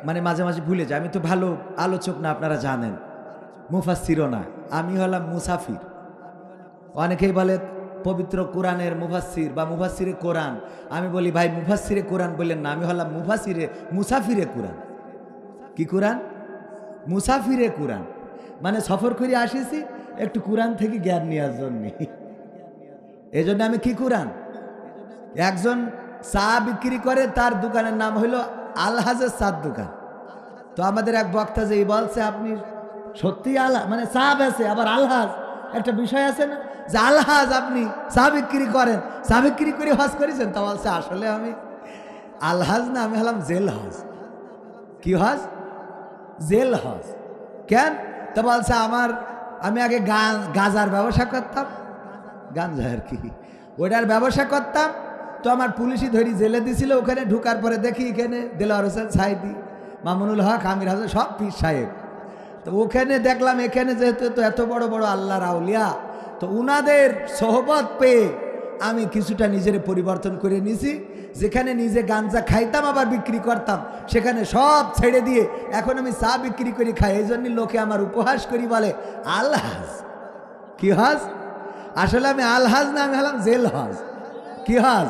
মানে মাঝে মাঝে ভুলে যাই। আমি তো ভালো আলোচক না, আপনারা জানেন, মুফাসসিরও না, আমি হলাম মুসাফির। অনেকেই বলে পবিত্র কোরআনের মুফাসসির বা মুফাসসিরে কোরআন। আমি বলি ভাই মুফাসসিরে কোরআন বললেন না, আমি হলাম মুসাফিরে কোরআন। কি কোরআন? মুসাফিরে কোরআন, মানে সফর করে আসিছি একটু কোরআন থেকে জ্ঞান নেওয়ার জন্য। এই জন্য আমি কি কোরআন। একজন চা বিক্রি করে, তার দোকানের নাম হলো আলহাজের চার দোকান। তো আমাদের এক বক্তা যে বলছে আপনি সত্যি মানে চা বেছে আবার আলহাজ, একটা বিষয় আছে না যে আলহাজ আপনি চা বিক্রি করেন, চা বিক্রি করে হজ করেছেন? তা বলছে আসলে আমি আলহাজ না, আমি হলাম জেল হজ। কি হজ? জেল হজ। কেন? তা বলছে আমি আগে গাঁজার ব্যবসা করতাম, গাঞ্জা আর কি, ওইটার ব্যবসা করতাম। তো আমার পুলিশই ধরি জেলে দিছিল। ওখানে ঢুকার পরে দেখি এখানে দেলোয়ার হোসেন সাইদি, মামুনুল হক, আমির হাসান, সব পীর সাহেব। তো ওখানে দেখলাম এখানে যেহেতু তো এত বড় বড় আল্লাহর আউলিয়া, তো উনাদের সোহবত পেয়ে আমি কিছুটা নিজের পরিবর্তন করে নিছি। যেখানে নিজে গাঞ্জা খাইতাম আবার বিক্রি করতাম, সেখানে সব ছেড়ে দিয়ে এখন আমি চা বিক্রি করে খাই। এই জন্য লোকে আমার উপহাস করি, বলে আলহাজ। কি হজ? আসলে আমি আলহাজ না, আমি হলাম জেল হজ। কি হজ?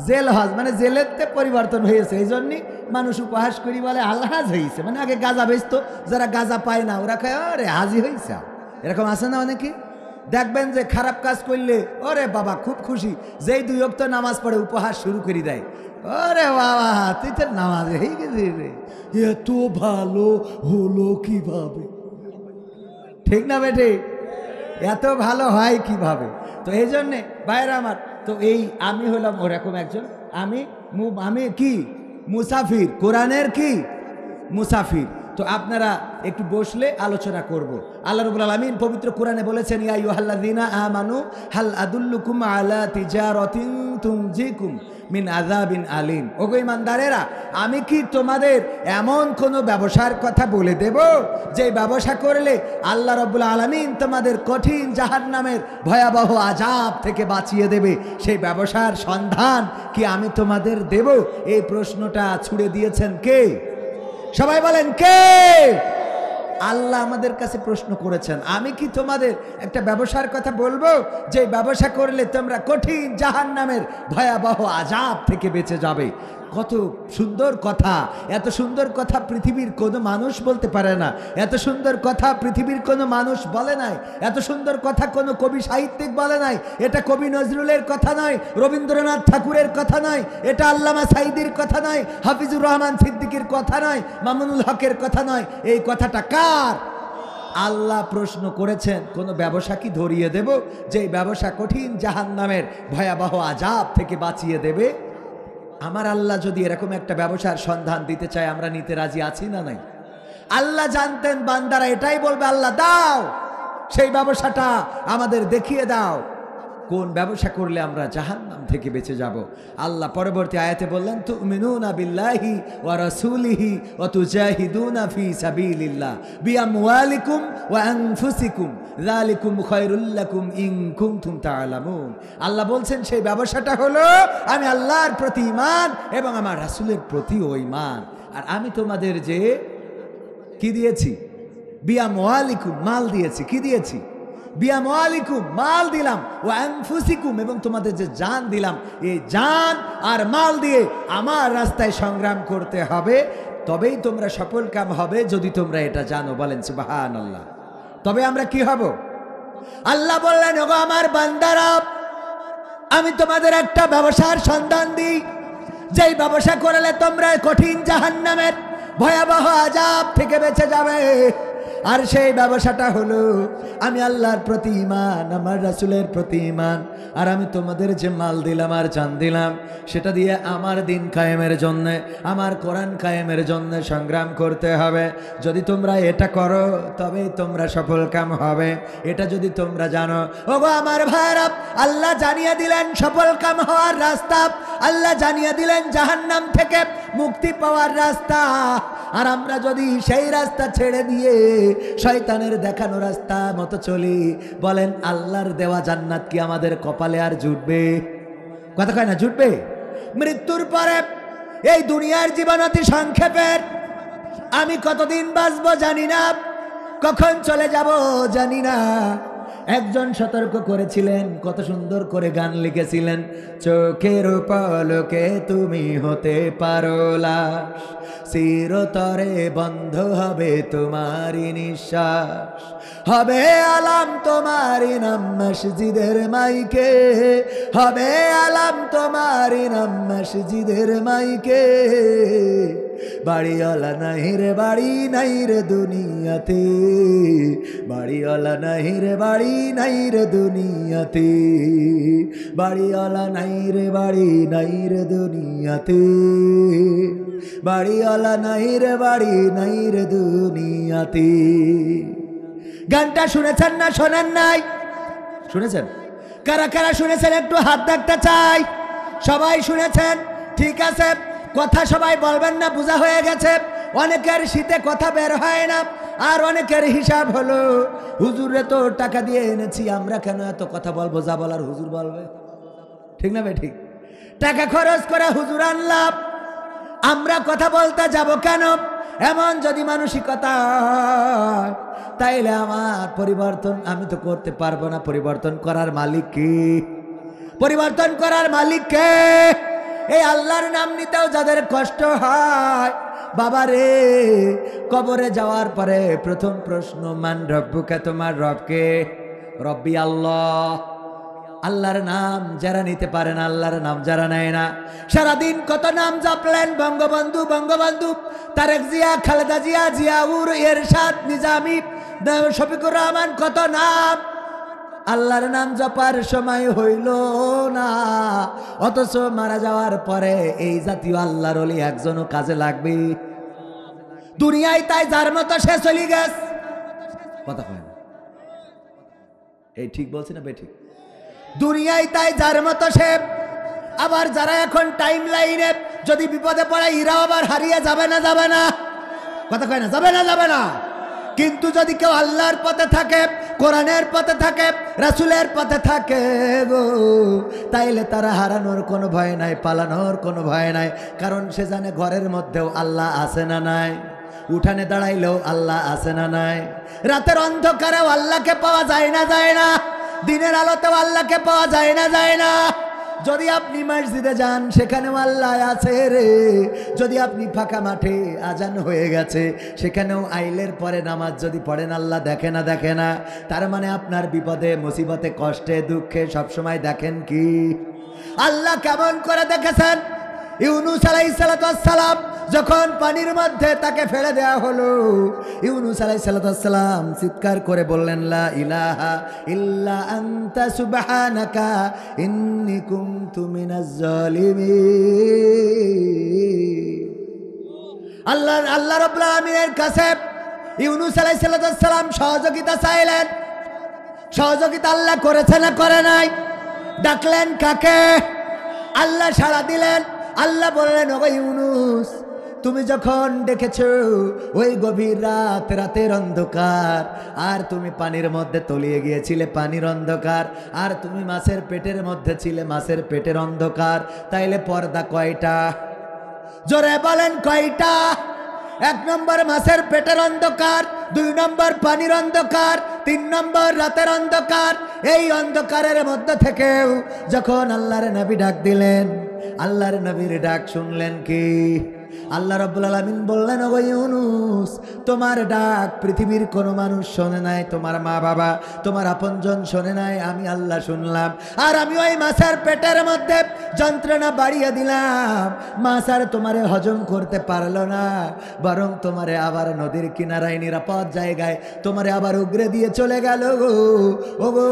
জেল হজ, মানে জেলেতে পরিবর্তন হয়েছে। এই জন্যই মানুষ উপহাস করি, বলে আলহাজ হয়েছে। মানে আগে গাঁজা বেচতো, যারা গাঁজা পায় না ওরা খায় আরে হাজি হয়েছে। এরকম আছে না অনেকে? দেখবেন যে খারাপ কাজ করলে ওরে বাবা খুব খুশি, যেই 2 ওয়াক্ত নামাজ পড়ে উপহাস শুরু করে দেয়। ওরে বাবা তুই তো নামাজ হয়ে গেছি রে, এত ভালো হলো কিভাবে? ঠিক না বেটে? এত ভালো হয় কিভাবে? তো এই জন্যে ভাইয়েরা আমার, তো এই আমি হলাম ওরকম একজন। আমি কি মুসাফির, কোরআনের কি মুসাফির। তো আপনারা একটু বসলে আলোচনা করব। আল্লাহ রাব্বুল আলামিন পবিত্র কোরআনে বলেছেন, ইয়া আইয়ুহাল্লাযীনা আমানু হাল আদুল্লুকুম আলা তিজারাতিন তুনজিকুম মিন আযাবিন আলিম। ওগো ঈমানদারেরা, আমি কি তোমাদের এমন কোনো ব্যবসার কথা বলে দেব যে ব্যবসা করলে আল্লাহ রাব্বুল আলামিন তোমাদের কঠিন জাহান্নামের ভয়াবহ আযাব থেকে বাঁচিয়ে দেবে? সেই ব্যবসার সন্ধান কি আমি তোমাদের দেব? এই প্রশ্নটা ছুড়ে দিয়েছেন কে? সবাই বলেন কে? আল্লাহ আমাদের কাছে প্রশ্ন করেছেন, আমি কি তোমাদের একটা ব্যবসার কথা বলবো যে ব্যবসা করলে তোমরা কঠিন জাহান্নামের ভয়াবহ আযাব থেকে বেঁচে যাবে? কত সুন্দর কথা! এত সুন্দর কথা পৃথিবীর কোনো মানুষ বলতে পারে না, এত সুন্দর কথা পৃথিবীর কোনো মানুষ বলে নাই, এত সুন্দর কথা কোনো কবি সাহিত্যিক বলে নাই। এটা কবি নজরুলের কথা নয়, রবীন্দ্রনাথ ঠাকুরের কথা নয়, এটা আল্লামা সাঈদীর কথা নয়, হাফিজুর রহমান সিদ্দিকীর কথা নয়, মামুনুল হকের কথা নয়। এই কথাটা কার? আল্লাহ প্রশ্ন করেছেন, কোন ব্যবসা কি ধরিয়ে দেব যে ব্যবসা কঠিন জাহান্নামের ভয়াবহ আযাব থেকে বাঁচিয়ে দেবে? আমার আল্লাহ যদি এরকম একটা ব্যবসার সন্ধান দিতে চায়, আমরা নিতে রাজি আছি না নাই? আল্লাহ জানতেন বান্দারা এটাই বলবে, আল্লাহ দাও সেই ব্যবসাটা আমাদের দেখিয়ে দাও, কোন ব্যবসা করলে আমরা জাহান্নাম থেকে বেঁচে যাব। আল্লাহ পরবর্তী আয়াতে বললেন, তুমিনুনা বিল্লাহি ওয়া রাসূলিহি ওয়া তুজাহিদুনা ফি সাবিলিল্লাহ বিআমওয়ালিকুম ওয়া আনফুসিকুম যালিকুম খায়রুল লাকুম ইন কুনতুম তা'লামুন। আল্লাহ বলছেন সেই ব্যবসাটা হলো আমি আল্লাহর প্রতি ঈমান এবং আমার রাসূলের প্রতিও ঈমান। আর আমি তোমাদের যে কি দিয়েছি? বিআমওয়ালিকুম, মাল দিয়েছি। কি দিয়েছি? বিআমওয়ালিকুম, মাল দিলাম, ওয়া আনফুসিকুম, এবং তোমাদের যে জান দিলাম, এই জান আর মাল দিয়ে আমার রাস্তায় সংগ্রাম করতে হবে, তবেই তোমরা সফল কাম হবে। যদি তোমরা এটা জানো, বলেন সুবহানাল্লাহ। তবে আমরা কি হব? আল্লাহ বললেন, ওগো আমার বান্দারা, আমি তোমাদের একটা ব্যবসার সন্ধান দিই, যেই ব্যবসা করলে তোমরা কঠিন জাহান্নামের ভয়াবহ আযাব থেকে বেঁচে যাবে। আর সেই ব্যবসাটা হলো আমি আল্লাহর প্রতি ঈমান, আমার রাসূলের প্রতি ঈমান। আর আমি তোমাদের যে মাল দিলাম আর জান দিলাম, সেটা দিয়ে আমার দিন কায়েমের জন্য, আমার কোরআন কায়েমের জন্য সংগ্রাম করতে হবে। যদি তোমরা এটা করো, তবেই তোমরা সফল কাম হবে। এটা যদি তোমরা জানো, ওগো আমার ভাইরা, আল্লাহ জানিয়ে দিলেন সফল কাম হওয়ার রাস্তা, আল্লাহ জানিয়ে দিলেন জাহান্নাম থেকে মুক্তি পাওয়ার রাস্তা। আর আমরা যদি সেই রাস্তা ছেড়ে দিয়ে শয়তানের দেখানো রাস্তা মতো চলি, বলেন আল্লাহর দেওয়া জান্নাত কি আমাদের কপালে আর জুটবে? কথা কয় না জুটবে? মৃত্যুর পরে এই দুনিয়ার জীবন অতি সংক্ষেপের। আমি কতদিন বাঁচবো জানি না, কখন চলে যাব জানি না। একজন সতর্ক করেছিলেন, কত সুন্দর করে গান লিখেছিলেন, চোখের পলকে তুমি হতে পারো লাশ, চিরতরে বন্ধ হবে তোমারই নিঃশ্বাস, হবে আলাম তোমারই নাম মসজিদের মাইকে, হবে আলাম তোমারই নাম মসজিদের মাইকে। বাড়িওয়ালা নাই রে বাড়ি নাই রে দুনিয়াতে, বাড়িওয়ালা নাই রে বাড়ি নাই রে দুনিয়াতে, বাড়িওয়ালা নাই রে বাড়ি নাই রে দুনিয়াতে, বাড়িওয়ালা নাই রে বাড়ি নাই রে দুনিয়াতে। গানটা শুনেছেন না শোনেন নাই? শুনেছেন? কারা কারা শুনেছেন একটু হাত দেখতে চাই। সবাই শুনেছেন, ঠিক আছে। কথা সবাই বলবেন না, বোঝা হয়ে গেছে। অনেকের শীতে কথা বের হয় না, আর অনেকের হিসাব হলো হুজুরে তো টাকা দিয়ে এনেছি, আমরা কেন এত কথা বলবো, যা বলার হুজুর বলবে। ঠিক না ভাই? ঠিক। টাকা খরচ করে হুজুর আনলাম, আমরা কথা বলতে যাব কেন? এমন যদি মানসিকতা, তাইলে আমার পরিবর্তন আমি তো করতে পারবো না। পরিবর্তন করার মালিক কে? পরিবর্তন করার মালিক কে? এই আল্লাহর নাম নিতেও যাদের কষ্ট হয়, বাবা রে, কবরে যাওয়ার পরে প্রথম প্রশ্ন, মান রব্বুকা, তোমার রবকে? রব্বি আল্লাহ। আল্লাহর নাম যারা নিতে পারে না, আল্লাহর নাম যারা নেয় না, সারাদিন কত নাম জপলেন, বঙ্গবন্ধু, বঙ্গবন্ধু, তারেক জিয়া, খালেদা জিয়া, জিয়াউর, এরশাদ, নিজামী, শফিকুর রহমান, কত নাম। আল্লাহর নাম জপার সময় হইল না, অথচ মারা যাওয়ার পরে এই জাতীয় আল্লাহর ওলি একজনও কাজে লাগবে দুনিয়ায়। তাই যার মতো সে চলি গেছে। কথা কয় না? এই ঠিক বলছি না বেঠিক? দুনিয়ায় তাই যার মতো সে। আবার যারা এখন টাইম লাইনে যদি বিপদে পড়ে, এরা আবার হারিয়ে যাবে না? যাবে না? কথা কয় না? যাবে না? যাবে না? কিন্তু যদি কেউ আল্লাহর পথে থাকে, কোরআনের পথে থাকে, রাসূলের পথে থাকে গো, তাইলে তারা হারানোর কোনো ভয় নাই, পালানোর কোনো ভয় নাই। কারণ সে জানে ঘরের মধ্যেও আল্লাহ আছে না নাই, উঠানে দাঁড়াইলেও আল্লাহ আছে না নাই, রাতের অন্ধকারেও আল্লাহকে পাওয়া যায় না? যায় না? দিনের আলোতেও আল্লাহকে পাওয়া যায় না? যায় না? যদি আপনি মসজিদে যান, সেখানেও আল্লাহ আছে রে। যদি আপনি ফাঁকা মাঠে, আজান হয়ে গেছে, সেখানেও আইলের পরে নামাজ যদি পড়েন, আল্লাহ দেখে না? দেখে না? তার মানে আপনার বিপদে, মুসিবতে, কষ্টে, দুঃখে সবসময় দেখেন কি? আল্লাহ কেমন করে দেখেছেন? ইউনুস আলাইহিস সালাম যখন পানির মধ্যে তাকে ফেলে দেওয়া হলো, ইউনুস আলাইহিস সালাম চিৎকার করে বললেন, লা ইলাহা ইল্লা আনতা সুবহানাকা ইন্নী কুনতু মিনাজ জালিমিন। আল্লাহ রাব্বুল আলামিনের কাছে ইউনুস আলাইহিস সালাম সহযোগিতা চাইলেন। সহযোগিতা আল্লাহ করেছে না করে নাই? ডাকলেন কাকে? আল্লাহ সাড়া দিলেন। আল্লাহ বললেন, ওগো ইউনুস, তুমি যখন ডেকেছো ওই গভীর রাত, রাতের অন্ধকার, আর তুমি পানির মধ্যে তলিয়ে গিয়েছিলে, পানির অন্ধকার, আর তুমি মাছের পেটের মধ্যে ছিলে, মাছের পেটের অন্ধকার, তাইলে পর্দা কয়টা? জোরে বলেন কয়টা? 1 নম্বর মাছের পেটের অন্ধকার, 2 নম্বর পানির অন্ধকার, 3 নম্বর রাতের অন্ধকার। এই অন্ধকারের মধ্যে থেকেও যখন আল্লাহর নবী ডাক দিলেন, আল্লাহর নবীর ডাক শুনলেন কি? আল্লাহ রাব্বুল আলামিন বললেন, ওগো ইউনুস, তোমার ডাক পৃথিবীর কোনো মানুষ শোনে নাই, তোমার মা বাবা, তোমার আপনজন শোনে নাই, আমি আল্লাহ শুনলাম। আর আমি ওই মাছের পেটের মধ্যে যন্ত্রণা বাড়িয়ে দিলাম। মাছ আর তোমারে হজম করতে পারলো না, বরং তোমারে আবার নদীর কিনারায় নিরাপদ জায়গায় তোমারে আবার উগরে দিয়ে চলে গেল গো। ওগো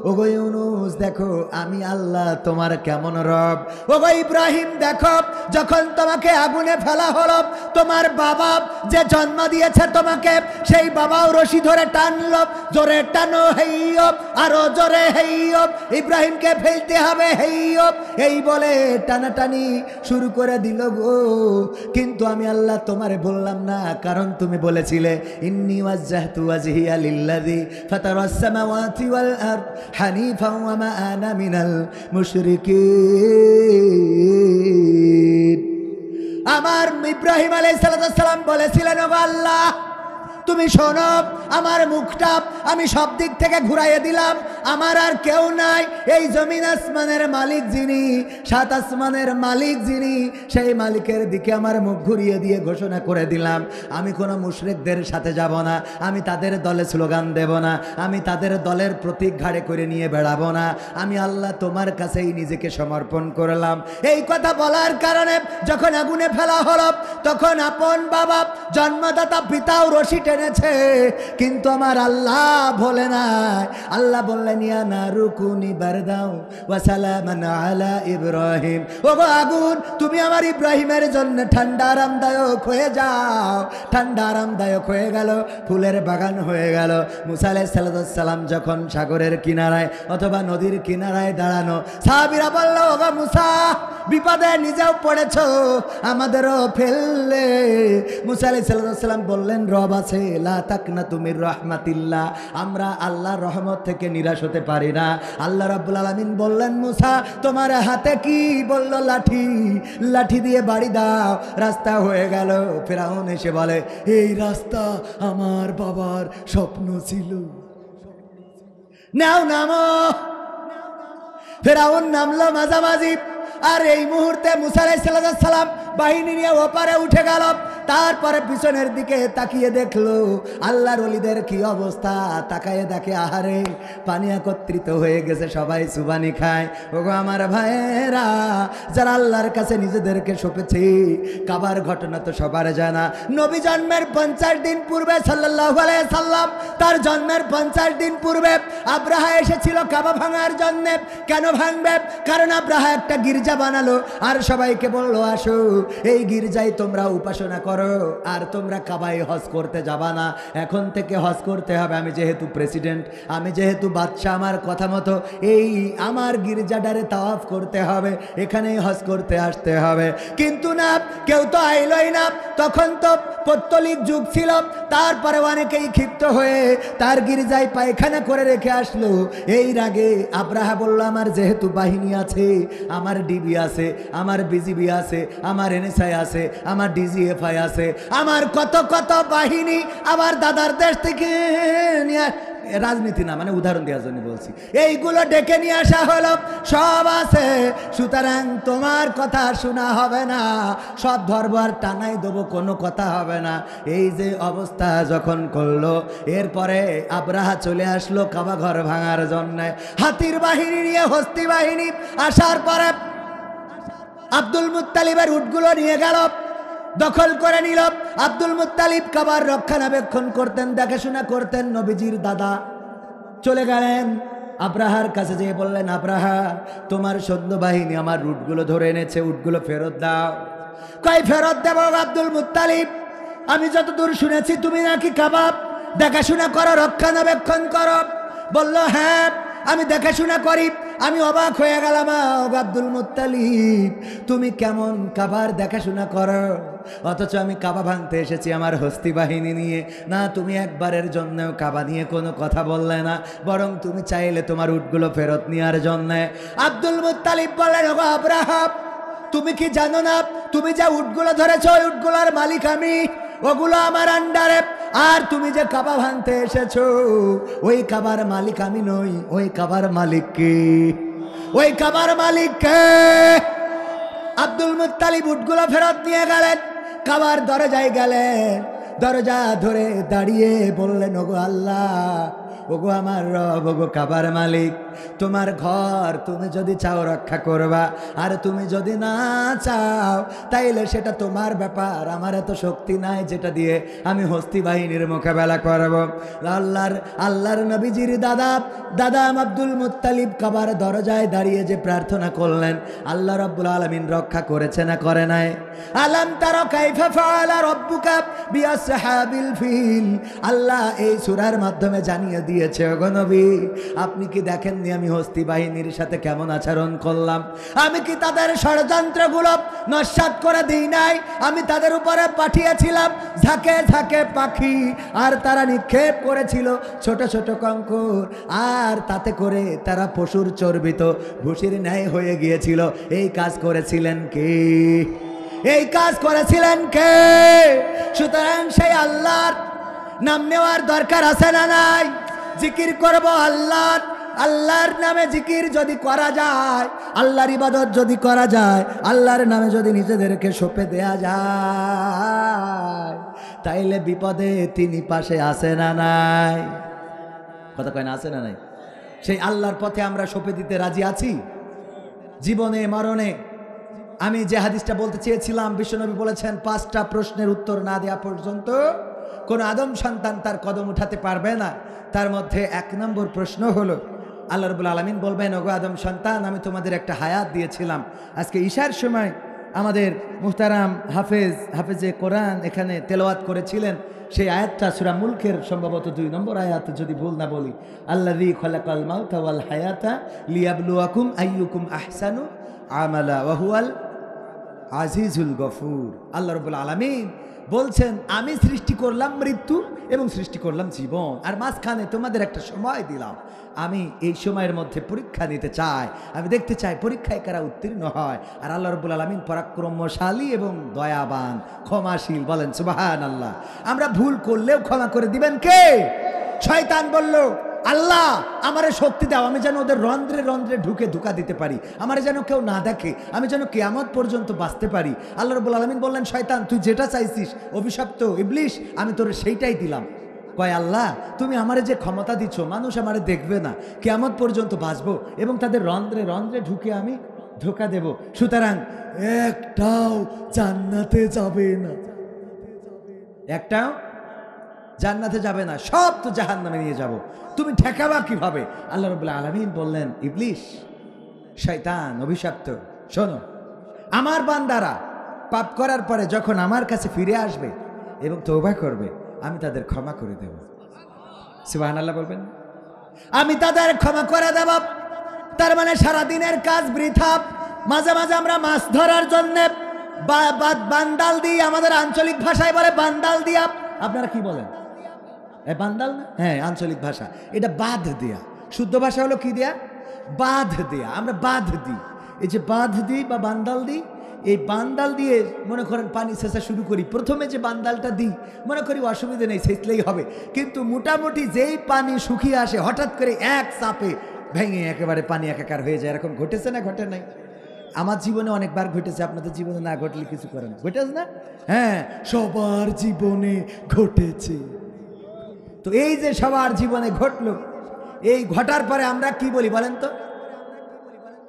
ওগো ইউনুস, দেখো আমি আল্লাহ তোমার কেমন রব। ওগো ইব্রাহিম, দেখো যখন তোমাকে আগুনে ফেলা হলো, তোমার বাবা যে জন্ম দিয়েছে তোমাকে, সেই বাবাও রশি ধরে টানলো, জোরে টানো হেইয়ো, আরো জোরে হেইয়ো, ইব্রাহিমকে ফেলতে হবে হেইয়ো, এই বলে টানাটানি শুরু করে দিল গো। কিন্তু আমি আল্লাহ তোমারে বললাম না, কারণ তুমি বলেছিলে, ইন্নী ওয়াজ্জাহতু ওয়াজহিয়া লিল্লাযী ফাতারাস সামাওয়াতি ওয়াল আরদ হানিফাও ওয়া মা আনা মিনাল মুশরিকিন। আমার ইব্রাহিম আলাইহিস সালাম বলেছিলেন, ওগো আল্লাহ তুমি শোনো, আমার মুখটা আমি সব দিক থেকে ঘুরাইয়ে দিলাম, আমার আর কেউ নাই, এই জমিন আসমানের মালিক যিনি, সাত আসমানের মালিক যিনি, সেই মালিকের দিকে আমার মুখ ঘুরিয়ে দিয়ে ঘোষণা করে দিলাম, আমি কোনো মুশরিকদের সাথে যাব না, আমি তাদের দলে স্লোগান দেব না, আমি তাদের দলের প্রতীক ঘাড়ে করে নিয়ে বেড়াবো না, আমি আল্লাহ তোমার কাছেই নিজেকে সমর্পণ করলাম। এই কথা বলার কারণে যখন আগুনে ফেলা হলো, তখন আপন বাবা জন্মদাতা পিতাও রশি টেনেছে, কিন্তু আমার আল্লাহ বলে নাই। আল্লাহ বললেন, ইয়া নারুকুনি বারদাও ওয়া সালামান আলা ইব্রাহিম, ওগো আগুন তুমি আমার ইব্রাহিমের জন্য ঠান্ডা আরামদায়ক হয়ে যাও। ঠান্ডা আরামদায়ক হয়ে গেল, ফুলের বাগান হয়ে গেল। মুসা আলাইহিস সালাম যখন সাগরের কিনারায় অথবা নদীর কিনারায় দাঁড়ানো, সাহাবীরা বলল, ওগো মুসা বিপদে নিজেও পড়েছো, আমাদেরও ফেললে। মুসা আলাইহিস সালাম বললেন, রব আছে, লা তাকনাতু মির রাহমাতিল্লাহ, আমরা আল্লাহর রহমত থেকে নিরাশ হতে পারি না। আল্লাহ রাব্বুল আলামিন বললেন, মুসা তোমার হাতে কি? বলল, লাঠি। লাঠি দিয়ে বাড়ি দাও, রাস্তা হয়ে গেল। ফেরাউন এসে বলে, এই রাস্তা আমার বাবার স্বপ্ন ছিল, নাও নামো। ফেরাউন নামলো মাঝামাঝি, আর এই মুহূর্তে মুসা আলাইহিস সালাম বাহিনী নিয়ে ওপারে উঠে গেল। তারপরে পিছনের দিকে তাকিয়ে দেখলো আল্লাহর ওলিদের কি অবস্থা। তাকায়ে দেখে, আহারে পানি একত্রিত হয়ে গেছে, সবাই সুবানি খায়। ওগো আমার ভাইয়েরা, যারা আল্লাহর কাছে নিজেদেরকে সঁপেছে, কাবার ঘটনা তো সবার জানা। নবী জন্মের 50 দিন পূর্বে সাল্লাল্লাহু আলাইহি সাল্লাম, তার জন্মের 50 দিন পূর্বে আব্রাহা এসেছিল কাবা ভাঙার জন্য। কেন ভাঙবে? কারণ আব্রাহা একটা গির্জা বানালো আর সবাইকে বললো, আসো এই গির্জায় তোমরা উপাসনা করো, আর তোমরা কাবায় হজ করতে যাবা না, এখন থেকে হজ করতে হবে। আমি যেহেতু প্রেসিডেন্ট, আমি যেহেতু বাদশাহ, আমার কথা মতো এই আমার গির্জাটারে তাওয়াফ করতে হবে, এখানেই হজ করতে আসতে হবে। কিন্তু না, কেউ তো আইলই না। তখন তো পৌত্তলিক যুগ ছিল। তারপরে অনেকেই ক্ষিপ্ত হয়ে তার গির্জায় পায়খানা করে রেখে আসলো। এই রাগে আব্রাহা বলল, আমার যেহেতু বাহিনী আছে, আমার ডিবি আছে, আমার বিজিবি আছে, আমার এনএসআই আছে, আমার ডিজিএফআই আছে, আমার কত কত বাহিনী আমার দাদার দেশ থেকে নিয়ে, রাজনীতি না, মানে উদাহরণ দেওয়ার জন্য বলছি, এইগুলো ডেকে নিয়ে আসা হলো, সব আছে। সুতরাং তোমার কথা শোনা হবে না, সব ধর্ম আর টানাই দেবো, কোনো কথা হবে না। এই যে অবস্থা যখন করলো, এরপরে আব্রাহা চলে আসলো কাবা ঘর ভাঙার জন্য, হাতির বাহিনী নিয়ে, হস্তি বাহিনী আসার পরে আব্দুল মুত্তালিবের উটগুলো নিয়ে গেল, দখল করে নিল। আব্দুল মুত্তালিব কাবার রক্ষণাবেক্ষণ করতেন, দেখাশোনা করতেন। নবীজির দাদা চলে গেলেন আব্রাহার কাছে, যেয়ে বললেন, আব্রাহা তোমার সৈন্যবাহিনী আমার উটগুলো ধরে এনেছে, উটগুলো ফেরত দাও। কই ফেরত দেব আব্দুল মুত্তালিব? আমি যতদূর শুনেছি তুমি নাকি কাবা দেখাশোনা করো, রক্ষণাবেক্ষণ করো। বলল, হ্যাঁ আমি দেখাশোনা করি। আমি অবাক হয়ে গেলাম, আব্দুল মুত্তালিব তুমি কেমন কাবার দেখাশোনা করো, অথচ আমি কাবা ভাঙতে এসেছি আমার হস্তি বাহিনী নিয়ে। না, তুমি একবারের জন্যও কাবা নিয়ে কোনো কথা বললে না, বরং তুমি চাইলে তোমার উটগুলো ফেরত নেওয়ার জন্য। আব্দুল মুত্তালিব বললেন, ওগো আব্রাহা তুমি কি জানো না, তুমি যে উটগুলো ধরেছো ওই উটগুলোর মালিক আমি, ওগুলো আমার আন্ডারে। আর তুমি যে কাবা ভাঙতে এসেছো, ওই কাবার মালিক আমি নই, ওই কাবার মালিক কে? ওই কাবার মালিক কে? আব্দুল মুত্তালিব উটগুলো ফেরত নিয়ে গেলেন, কাবার দরজায় গেলেন, দরজা ধরে দাঁড়িয়ে বললেন, ওগো আল্লাহ, ওগো আমার রব, ওগো কাবার মালিক, তোমার ঘর তুমি যদি চাও রক্ষা করবা, আর তুমি যদি না চাও তাইলে সেটা তোমার ব্যাপার। আমার এত শক্তি নাই যেটা দিয়ে আমি হস্তি বাহিনীর মোকাবেলা করব। আল্লাহর নবীজির দাদা আব্দুল মুত্তালিব কাবার দরজায় দাঁড়িয়ে যে প্রার্থনা করলেন, আল্লাহ রাব্বুল আলামিন রক্ষা করেছে না করে নাই? আলাম তারা কাইফা ফাআলা রাব্বুকা বিআসহাবিল ফিল, আল্লাহ এই সূরার মাধ্যমে জানিয়ে দিয়েছে, ওগো নবী আপনি কি দেখেননি আমি হস্তি বাহিনীর সাথে কেমন আচরণ করলাম? আমি কি তাদের ষড়যন্ত্রগুলো নস্যাৎ করে দিই নাই? আমি তাদের উপরে পাঠিয়েছিলাম ঝাঁকে ঝাঁকে পাখি, আর তারা নিক্ষেপ করেছিল ছোট ছোট কঙ্কর, আর তাতে করে তারা পশুর চর্বিত ভুসির ন্যায় হয়ে গিয়েছিল। এই কাজ করেছিলেন কে? এই কাজ করেছিলেন কে? সুতরাং সেই আল্লাহর নাম নেওয়ার দরকার আছে না নাই? জিকির করব আল্লাহর, আল্লাহর নামে জিকির যদি করা যায়, আল্লাহর ইবাদত যদি করা যায়, আল্লাহর নামে যদি নিজেদেরকে সঁপে দেয়া যায়, তাইলে বিপদে তিনি পাশে আছে না নাই? কথা কয় না, আছে না নাই? সেই আল্লাহর পথে আমরা সঁপে দিতে রাজি আছি জীবনে মরণে। আমি যে হাদিসটা বলতে চেয়েছিলাম, বিশ্বনবী বলেছেন 5টা প্রশ্নের উত্তর না দেওয়া পর্যন্ত কোনো আদম সন্তান তার কদম উঠাতে পারবে না। তার মধ্যে 1 নম্বর প্রশ্ন হলো, আল্লাহ রাব্বুল আলামিন বলবেন, ওগো আদম সন্তান, আমি তোমাদের একটা হায়াত দিয়েছিলাম। আজকে ঈশার সময় আমাদের মুহতারাম হাফেজে কোরআন এখানে তেলাওয়াত করেছিলেন। সেই আয়াতটা সূরা মুলকের সম্ভবত 2 নম্বর আয়াত, যদি ভুল না বলি। আল্লাযী খালাকাল মাউতা ওয়াল হায়াতা লিয়াবলুয়াকুম আইয়ুকুম আহসানু আমালা ওয়া হুয়াল আজিজুল গফুর। আল্লাহ রাব্বুল আলামিন বলছেন, আমি সৃষ্টি করলাম মৃত্যু এবং সৃষ্টি করলাম জীবন, আর মাঝখানে তোমাদের একটা সময় দিলাম। আমি এই সময়ের মধ্যে পরীক্ষা নিতে চাই, আমি দেখতে চাই পরীক্ষায় কারা উত্তীর্ণ হয়। আর আল্লাহ রাব্বুল আলামিন পরাক্রমশালী এবং দয়াবান, ক্ষমাশীল। বলেন সুবহানাল্লাহ। আমরা ভুল করলেও ক্ষমা করে দিবেন কে? শয়তান বলল, আল্লাহ আমারে শক্তি দাও, আমি যেন ওদের রন্ধ্রে রন্ধ্রে ঢুকে ধোঁকা দিতে পারি, আমারে যেন কেউ না দেখে, আমি যেন কিয়ামত পর্যন্ত বাঁচতে পারি। আল্লাহ রাব্বুল আলামিন বললেন, শয়তান তুই যেটা চাইছিস, অভিশপ্ত ইবলিস, আমি তোর সেইটাই দিলাম। কয়, আল্লাহ তুমি আমারে যে ক্ষমতা দিচ্ছ, মানুষ আমারে দেখবে না, কিয়ামত পর্যন্ত বাঁচবো এবং তাদের রন্ধ্রে রন্ধ্রে ঢুকে আমি ধোঁকা দেব। সুতরাং একটাও জান্নাতে যাবে না, একটাও জান্নাতে যাবে না, সব তো জাহান্নামে নিয়ে যাব। তুমি ঠেকাবা কিভাবে? আল্লাহ রাব্বুল আলামিন বললেন, ইবলিস, শয়তান, অভিশপ্ত, শোনো, আমার বান্দারা পাপ করার পরে যখন আমার কাছে ফিরে আসবে এবং তওবা করবে, আমি তাদের ক্ষমা করে দেব। সুবহানাল্লাহ বলবেন। আমি তাদের ক্ষমা করে দেব। তার মানে সারাদিনের কাজ বৃথা। মাঝে মাঝে আমরা মাছ ধরার জন্য বান্দাল দিই, আমাদের আঞ্চলিক ভাষায় বলে বান্দাল দিয়া। আপনারা কি বলেন? বান্দাল না? হ্যাঁ, আঞ্চলিক ভাষা এটা বাঁধ দেয়া। শুদ্ধ ভাষা হলো কি দেয়া? বাঁধ দেয়া। আমরা বাঁধ দিই, এই যে বাঁধ দিই বা বান্দাল দিই, এই বান্দাল দিয়ে মনে করেন পানি সেচা শুরু করি। প্রথমে যে বান্দালটা দিই মনে করি অসুবিধা নেই, সেচলেই হবে, কিন্তু মোটামুটি যেই পানি শুকিয়ে আসে, হঠাৎ করে এক চাপে ভেঙে একেবারে পানি একাকার হয়ে যায়। এরকম ঘটেছে না ঘটে নাই? আমার জীবনে অনেকবার ঘটেছে, আপনাদের জীবনে না ঘটলে কিছু করেন, ঘটেছে না? হ্যাঁ, সবার জীবনে ঘটেছে। তো এই যে সবার জীবনে ঘটলো, এই ঘটার পরে আমরা কি বলি বলেন তো?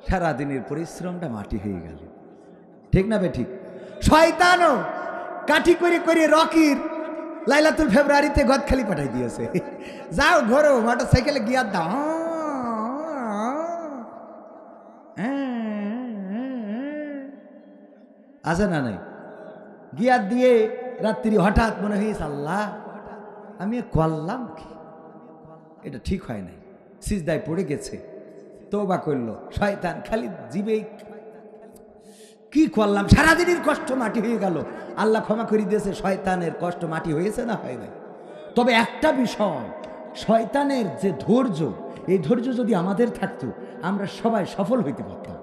সারাদিনের পরিশ্রমটা মাটি হয়ে গেল। ঠিক না বে ঠিক? শয়তানও কাঠি করে করে রকির লাইলাতুল ফেব্রুয়ারিতে গদখালি পাঠাই দিয়েছে, যাও ঘোরো মোটর সাইকেলে গিয়ার দাও। আছে না নাই? গিয়ার দিয়ে রাত্রি হঠাৎ মনে হয়েছে, আল্লাহ আমি করলাম কি, এটা ঠিক হয় নাই, সিজদায় পড়ে গেছে, তওবা করলো। শয়তান খালি জিবে কি করলাম, সারাদিনের কষ্ট মাটি হয়ে গেল। আল্লাহ ক্ষমা করে দিয়েছে, শয়তানের কষ্ট মাটি হয়েছে না হয় নাই? তবে একটা বিষয়, শয়তানের যে ধৈর্য, এই ধৈর্য যদি আমাদের থাকতো, আমরা সবাই সফল হইতে পারতাম।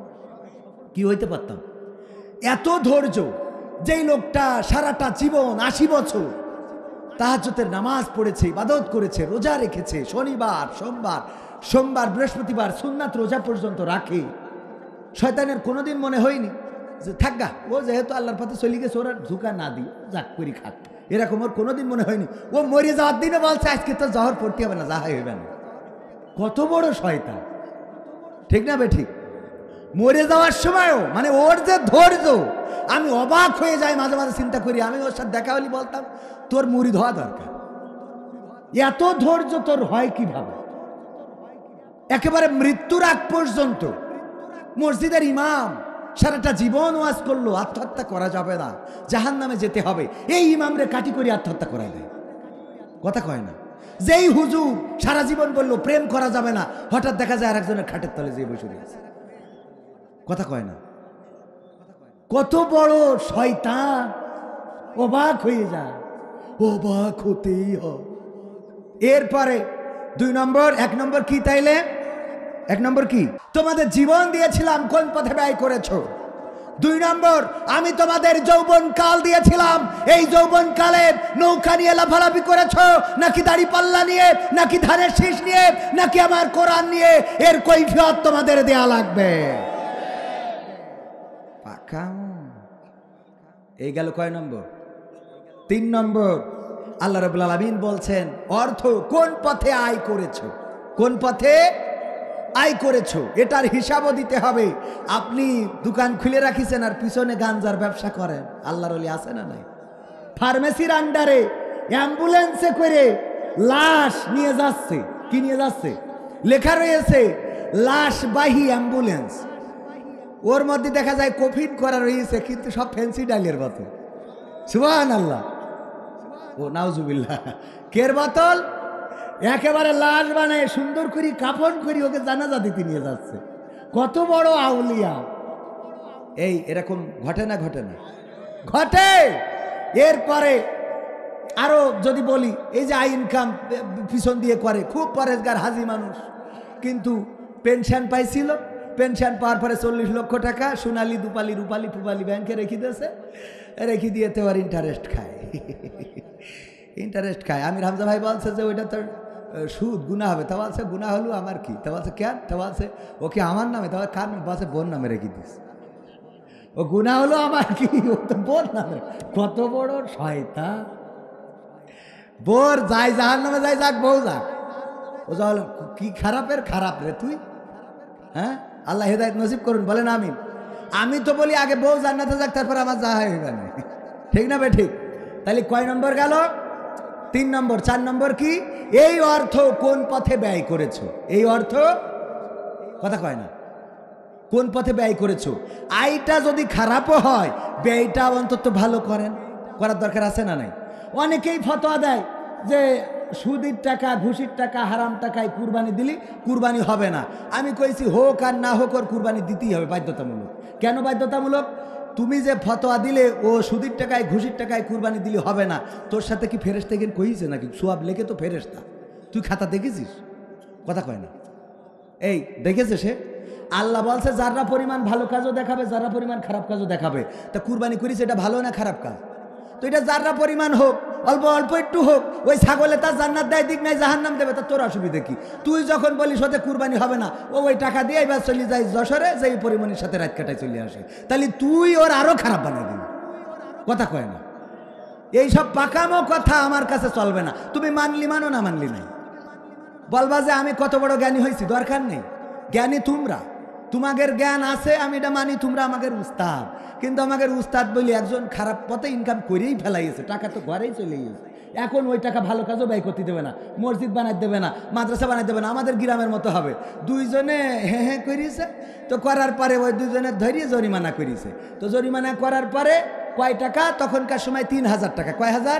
কি হইতে পারতাম? এত ধৈর্য, যেই লোকটা সারাটা জীবন 80 বছর তাহাজ্জুদের নামাজ পড়েছে, ইবাদত করেছে, রোজা রেখেছে, শনিবার সোমবার বৃহস্পতিবার সুন্নাত রোজা পর্যন্ত রাখে, শয়তানের কোনোদিন মনে হয়নি যে থাকগা, ও যেহেতু আল্লাহর পথে চলে গেছে, ওরা ঝুঁকা না দিই, যাক করি খাক, এরকম ওর কোনোদিন মনে হয়নি। ও মরে যাওয়ার দিনে বলছে আজকে তো জহর পড়তে হবে না, যাহাই হইবে না। কত বড় শয়তান, ঠিক না বে ঠিক? মরে যাওয়ার সময়ও মানে ওর যে ধৈর্য, আমি অবাক হয়ে যাই, মাঝে মাঝে চিন্তা করি, আমি ওর সাথে দেখা হলে বলতাম তোর মুরিদ হওয়া দরকার, এত ধৈর্য তোর হয় কিভাবে? একেবারে মৃত্যুর আগ পর্যন্ত মসজিদের ইমাম সারাটা জীবন ওয়াজ করলো, আত্মহত্যা করা যাবে না, জাহান্নামে যেতে হবে, এই ইমামরে কাটি করে আত্মহত্যা করা দেয়। কথা কয় না? যেই হুজুর সারা জীবন বললো প্রেম করা যাবে না, হঠাৎ দেখা যায় আরেকজনের খাটের তলে যেয়ে বসে রয়েছে। কথা কয় না? কত বড় শয়তান, অবাক হয়ে যায়, অবাক হতেই হয়। এরপরে 2 নম্বর, 1 নম্বর কি তাইলে? 1 নম্বর কি? তোমাদের জীবন দিয়েছিলাম, কোন পথে ব্যয় করেছো? 2 নম্বর, আমি তোমাদের যৌবন কাল দিয়েছিলাম, এই যৌবন কালে নৌকা নিয়ে লাফালাফি করেছো নাকি দাড়ি পাল্লা নিয়ে, নাকি ধানের শীষ নিয়ে, নাকি আমার কোরআন নিয়ে, এর কৈফিয়ত তোমাদের দেয়া লাগবে। এই গেল কয় নম্বর? 3 নম্বর, আল্লাহ রাব্বুল আলামিন বলছেন অর্থ কোন পথে আয় করেছো, কোন পথে আয় করেছো এটার হিসাবও দিতে হবে। আপনি দোকান খুলে রাখিছেন আর পিছনে গাঞ্জার ব্যবসা করেন, আল্লাহর ওলি আছে না নাই? ফার্মেসির আন্ডারে অ্যাম্বুলেন্সে করে লাশ নিয়ে যাচ্ছে, কি নিয়ে যাচ্ছে? লেখা রয়েছে লাশবাহী অ্যাম্বুলেন্স, ওর মধ্যে দেখা যায় কফিন করা রয়েছে, কিন্তু সব ফ্যান্সি ডাইলের বোতল। সুবহানাল্লাহ, ও নাউজুবিল্লাহ। কের বোতল? একেবারে লাশ বানায় সুন্দর করে কাফন করি ওকে জানাজা দিতে নিয়ে যাচ্ছে। কত বড় আউলিয়া! এই এরকম ঘটে না? ঘটে না? ঘটে। এরপরে আরো যদি বলি, এই যে আই ইনকাম পিছন দিয়ে করে, খুব পরেশগার হাজি মানুষ, কিন্তু পেনশন পাইছিল, পেনশন পাওয়ার পরে 40 লক্ষ টাকা সোনালি দুপালি রূপালি ফুপালি ব্যাংকে রেখে দিয়েছে, রেখে দিয়ে তো আর ইন্টারেস্ট খায়, ইন্টারেস্ট খায়। আমির হামজা ভাই বলছে যে ওইটা তো সুদ, গুনাহ হবে। তা বলছে গুনাহ হলো আমার কি? তা বলছে কেন? তা বলছে ওকে আমার নামে, তা কার নামে? বলছে বোন নামে রেখে দিস। ও গুনাহ হলো আমার কি? ও তো বোন নামে। কত বড় শয়তান! বোর যাই জাহার নামে যাই, যাক বউ যাক। ও যা কি খারাপের খারাপ রে তুই, হ্যাঁ? আল্লাহ হেদায়েত নসিব করুন, বলেন আমিন। আমি তো বলি আগে বউ জান্নাতে যাক, তারপর আমার যা হয় হইবে না, ঠিক না বে ঠিক? তাহলে কয় নম্বর গেল? 3 নম্বর। 4 নম্বর কি? এই অর্থ কোন পথে ব্যয় করেছো, এই অর্থ কথা কয় না, কোন পথে ব্যয় করেছো। আয়টা যদি খারাপও হয়, ব্যয়টা অন্তত ভালো করেন, করার দরকার আছে না নাই? অনেকেই ফতোয়া দেয় যে সুদের টাকা, ঘুষির টাকা, হারাম টাকায় কুরবানি দিলি কুরবানি হবে না। আমি কইছি হোক আর না হোক ওর কুরবানি দিতেই হবে, বাধ্যতামূলক। কেন বাধ্যতামূলক? তুমি যে ফতোয়া দিলে ও সুদের টাকায় ঘুষির টাকায় কুরবানি দিলে হবে না, তোর সাথে কি ফেরেশতা গিয়ে কইছে নাকি? সোয়াব লেখে তো ফেরেশতা, তুই খাতা দেখেছিস? কথা কয় না। এই দেখেছে সে? আল্লাহ বলছে যারা পরিমাণ ভালো কাজও দেখাবে, যারা পরিমাণ খারাপ কাজও দেখাবে। তা কুরবানি করিস, এটা ভালো না খারাপ কাজ? তো এটা যারা পরিমাণ হোক, অল্প অল্প একটু হোক, ওই ছাগলে তার জান্নাত দেয় দিক নাই জাহান্নাম দেবে, তা তোর অসুবিধা কি? তুই যখন বলিস ওতে কুরবানি হবে না, ও ওই টাকা দিয়ে এবার চলে যায় যশোরে, যে এই পরিমাণের সাথে রাত কাটায় চলে আসে, তাহলে তুই ওর আরো খারাপ বানিয়ে দিবি। কথা কয় না? এইসব পাকামো কথা আমার কাছে চলবে না। তুমি মানলি মানো, না মানলি নাই। বলবা যে আমি কত বড় জ্ঞানী হয়েছি, দরকার নেই। জ্ঞানী তোমরা, তোমাদের জ্ঞান আছে, আমি এটা মানি। তোমরা আমাদের উস্তাদ, কিন্তু আমাদের উস্তাদ বলি একজন খারাপ পথে ইনকাম করেই ফেলাইছে, টাকা তো ঘরেই চলে গেছে। এখন ওই টাকা ভালো কাজও ব্যয় করতে দেবে না, মসজিদ বানাই দেবে না, মাদ্রাসা বানাই দেবে না, আমাদের গ্রামের মতো হবে। দুইজনে হ্যাঁ হ্যাঁ করিয়েছে, তো করার পরে ওই দুজনের ধরিয়ে জরিমানা করিয়েছে। তো জরিমানা করার পরে কয় টাকা? তখনকার সময় 3000 টাকা। কয় হাজার?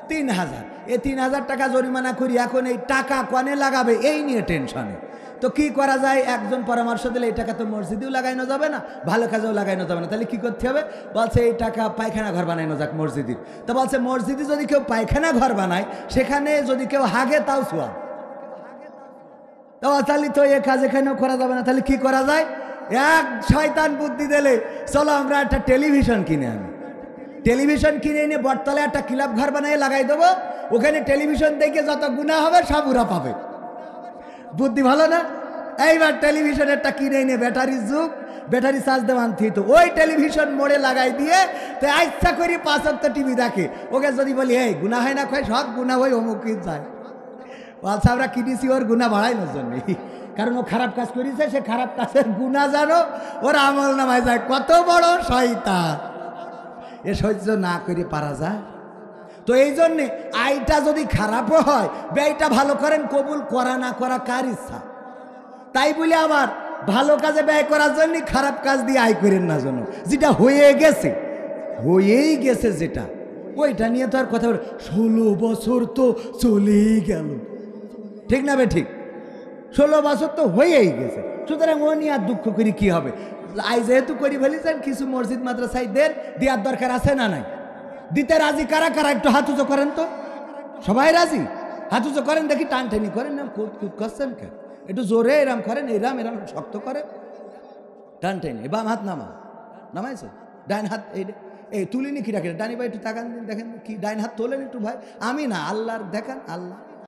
3000। এই 3000 টাকা জরিমানা করি, এখন এই টাকা কনে লাগাবে এই নিয়ে টেনশনে। তো কি করা যায়? একজন পরামর্শ দিলে এই টাকা তো মসজিদেও লাগাইনো যাবে না, ভালো কাজেও লাগাইনো যাবে না, তাহলে কি করতে হবে? বলছে এই টাকা পায়খানা ঘর বানাইনো যাক মসজিদের। তো বলছে মসজিদে যদি কেউ পায়খানা ঘর বানায়, সেখানে যদি কেউ হাগে তাও সোয়াব। তো তাহলে তো এ কাজ এখানেও করা যাবে না, তাহলে কি করা যায়? এক শয়তান বুদ্ধি দিলে, চলো আমরা একটা টেলিভিশন কিনে আনি। টেলিভিশন কিনে এনে বটতলে একটা ক্লাব ঘর বানিয়ে লাগাই দেবো, ওখানে টেলিভিশন দেখে যত গুনাহ হবে সব ওরা পাবে। বুদ্ধি ভালো না? এইবার টেলিভিশনেরটা কিনে এনে, ব্যাটারির যুগ, ব্যাটারি চার্জ দেওয়া আনতে হতো, ওই টেলিভিশন মোড়ে লাগাই দিয়ে তো ইচ্ছা করি 5 ওয়াক্ত টিভি দেখে। ওকে যদি বলি এই গুনাহ হয় না, কয় সব গুনাহ ওই অমুক যায়। বলছে আমরা কিনেছি ওর গুনাহ বাড়াইনোর জন্য, কারণ ও খারাপ কাজ করেছে, সে খারাপ কাজের গুনাহ জানো ওর আমল নামায় যায়। কত বড় শয়তান! এ সহ্য না করে পারা যায়? তো এই জন্যে আয়টা যদি খারাপও হয়, ব্যয়টা ভালো করেন। কবুল করা না করা কার ইচ্ছা। তাই বলে আবার ভালো কাজে ব্যয় করার জন্য খারাপ কাজ দিয়ে আয় করেন না যেন। যেটা হয়ে গেছে, হয়েই গেছে যেটা, ওইটা নিয়ে তো আর কথা বলে। 16 বছর তো চলেই গেল, ঠিক না বে ঠিক? 16 বছর তো হয়েই গেছে, সুতরাং ও নিয়ে আর দুঃখ করি কি হবে? আয় যেহেতু করি ফেলেছেন, কিছু মসজিদ মাদ্রাসায় দেওয়ার দরকার আছে না নাই? দিতে রাজি কারা কারা? একটু হাত উঁচু করেন তো। সবাই রাজি? হাত উঁচু করেন দেখি। টানটানি করেন না, করছেন কেন? একটু জোরে এরাম করেন, এরাম এরাম শক্ত করে টানটানি। বাম হাত নামা, নামাইছে? ডাইন হাত এই তুলিনি কি রাখেন? ডানি ভাই একটু তাকান দিন, দেখেন কি ডাইন হাত তোলেন একটু ভাই। আমি না, আল্লাহর দেখান, আল্লাহ